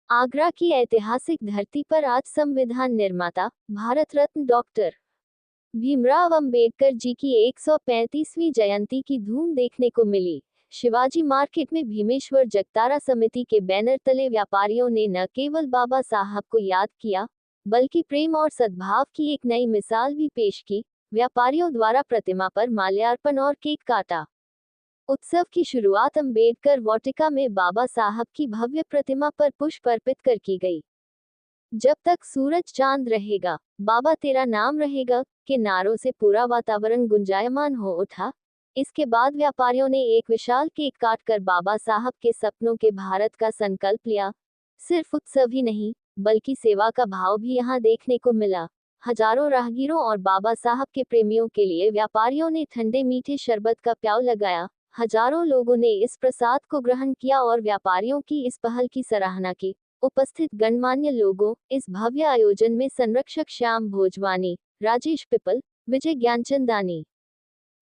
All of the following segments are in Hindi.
आगरा की ऐतिहासिक धरती पर आज संविधान निर्माता, भारत रत्न डॉक्टर भीमराव अंबेडकर जी की 135वीं जयंती की धूम देखने को मिली। शिवाजी मार्केट में भीमेश्वर जगतारा समिति के बैनर तले व्यापारियों ने न केवल बाबा साहब को याद किया, बल्कि प्रेम और सद्भाव की एक नई मिसाल भी पेश की। व्यापारियों द्वारा प्रतिमा पर माल्यार्पण और केक काटा। उत्सव की शुरुआत अंबेडकर वाटिका में बाबा साहब की भव्य प्रतिमा पर पुष्प अर्पित कर की गई। जब तक सूरज चांद रहेगा, बाबा तेरा नाम रहेगा के नारों से पूरा वातावरण गुंजायमान हो उठा। इसके बाद व्यापारियों ने एक विशाल केक काटकर बाबा साहब के सपनों के भारत का संकल्प लिया। सिर्फ उत्सव ही नहीं, बल्कि सेवा का भाव भी यहाँ देखने को मिला। हजारों राहगीरों और बाबा साहब के प्रेमियों के लिए व्यापारियों ने ठंडे मीठे शरबत का प्याव लगाया। हजारों लोगों ने इस प्रसाद को ग्रहण किया और व्यापारियों की इस पहल की सराहना की। उपस्थित गणमान्य लोगों, इस भव्य आयोजन में संरक्षक श्याम भोजवानी, राजेश पिपल, विजय ज्ञानचंदानी,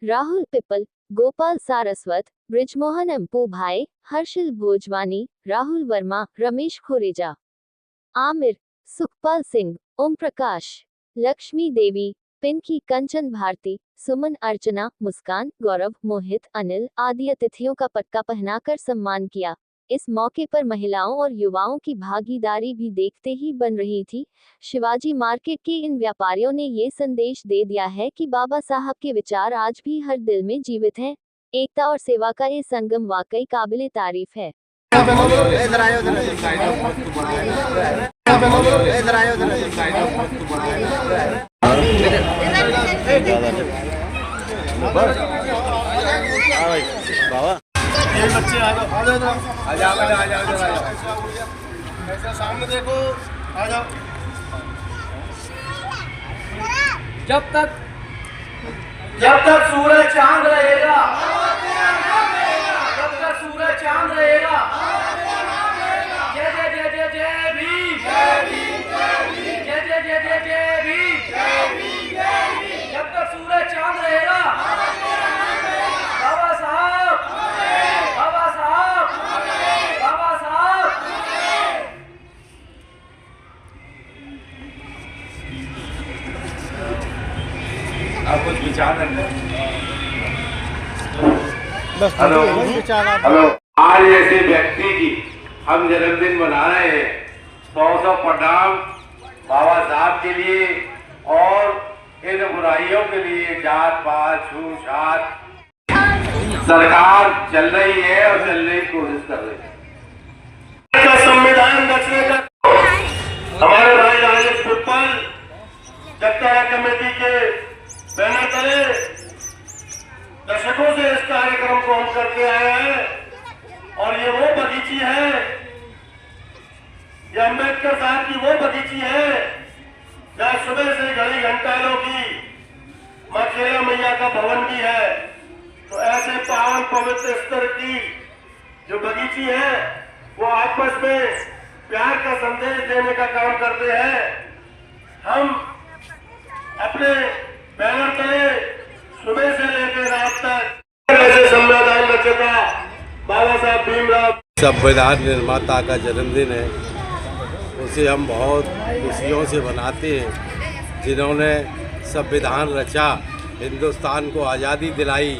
राहुल पिपल, गोपाल सारस्वत, ब्रिजमोहन एम्पू भाई, हर्षिल भोजवानी, राहुल वर्मा, रमेश खोरेजा, आमिर, सुखपाल सिंह, ओम प्रकाश, लक्ष्मी देवी, पिंकी, कंचन भारती, सुमन, अर्चना, मुस्कान, गौरव, मोहित, अनिल आदि अतिथियों का पटका पहनाकर सम्मान किया। इस मौके पर महिलाओं और युवाओं की भागीदारी भी देखते ही बन रही थी। शिवाजी मार्केट के इन व्यापारियों ने ये संदेश दे दिया है कि बाबा साहब के विचार आज भी हर दिल में जीवित हैं। एकता और सेवा का ये संगम वाकई काबिले तारीफ है। ये बच्चे आ जाओ ऐसा सामने देखो, आ जाओ। जब तक सूरज चांद रहेगा, जब तक सूरज चांद रहेगा, जय जय जय जय जय भीम, जय जय जय जय जय भीम, जब तक सूरज चांद रहेगा, बाबा साहब, बाबा साहब, बाबा साहब। आप कुछ विचार हेलो, आज ऐसे व्यक्ति की हम जन्मदिन मना रहे हैं। 100 प्रणाम बाबा साहब के लिए और इन बुराइयों के लिए। जात पात छूत छात सरकार चल रही है और चलने की कोशिश कर रही है। संविधान रचने का हमारे भाई राजेश पिपल जगतारा कमेटी के बैनर तले दशकों से इस कार्यक्रम को हम करते आए हैं। और ये वो बगीची है, ये अम्बेडकर साहब की वो बगीची है जहाँ सुबह से घड़ी घंटालों की मां खेला मैया का भवन भी है। तो ऐसे पावन पवित्र स्तर की जो बगीची है वो आपस में प्यार का संदेश देने का काम करते हैं। हम अपने बैनर तले सुबह से लेकर रात तक ऐसे संविधान रचयिता बाबा साहब भीमराव, संविधान निर्माता का जन्मदिन है, उसे हम बहुत खुशियों से मनाते हैं। जिन्होंने संविधान रचा, हिंदुस्तान को आज़ादी दिलाई,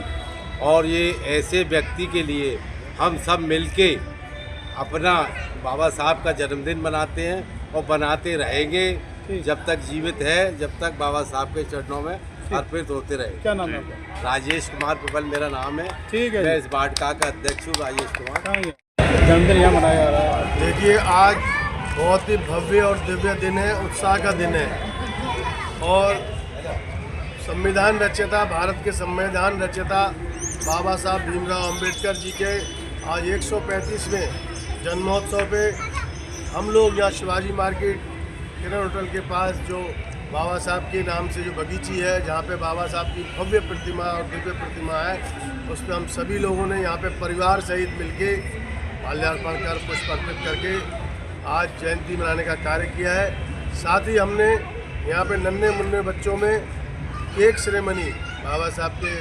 और ये ऐसे व्यक्ति के लिए हम सब मिलके अपना बाबा साहब का जन्मदिन मनाते हैं और बनाते रहेंगे जब तक जीवित है, जब तक बाबा साहब के चरणों में अर्पित होते रहे। क्या नाम है आपका? राजेश कुमार पिपल मेरा नाम है। ठीक है, मैं इस वार्ड का अध्यक्ष हूँ, राजेश कुमार। जन्मदिन यहाँ मनाया जा रहा है। देखिए, आज बहुत ही भव्य और दिव्य दिन है, उत्साह का दिन है। और संविधान रचयिता, भारत के संविधान रचयिता बाबा साहब भीमराव अंबेडकर जी के आज 135वें जन्मोत्सव पे हम लोग यहाँ शिवाजी मार्केट किरण होटल के पास जो बाबा साहब के नाम से जो बगीची है, जहाँ पे बाबा साहब की भव्य प्रतिमा और दिव्य प्रतिमा है, उस पर हम सभी लोगों ने यहाँ पे परिवार सहित मिलके माल्यार्पण कर पुष्प अर्पित करके आज जयंती मनाने का कार्य किया है। साथ ही हमने यहाँ पे नन्हे मुन्ने बच्चों में केक सेरेमनी बाबा साहब के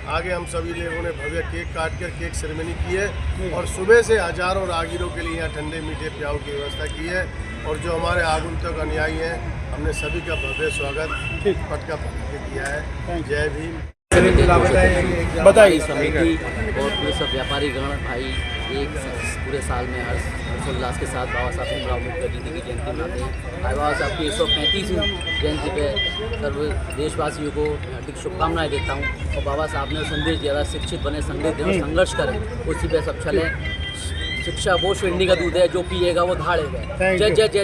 आगे हम सभी लोगों ने भव्य केक काट कर केक सेरेमनी की है और सुबह से हजारों राहगीरों के लिए यहाँ ठंडे मीठे प्याऊ की व्यवस्था की है और जो हमारे आगंतुक अनुयायी हैं हमने सभी का भव्य स्वागत पटका पटक के किया है। जय भीम। बताइए समिति और पूरे सब व्यापारी गण भाई एक पूरे साल में हर्षोल्लास के साथ बाबा साहब भीमराव अम्बेडकर जी की जयंती मनाते हैं। भाई बाबा साहब की 135वीं जयंती पे सर्व देशवासियों को हार्दिक शुभकामनाएं देता हूँ और बाबा साहब ने संदेश दिया था शिक्षित बने, संदेश दें, संघर्ष करें, उसी पे सब चलें। शिक्षा वो श्रेणी का दूध है जो पिएगा वो धाड़ेगा। जय जय जय जय।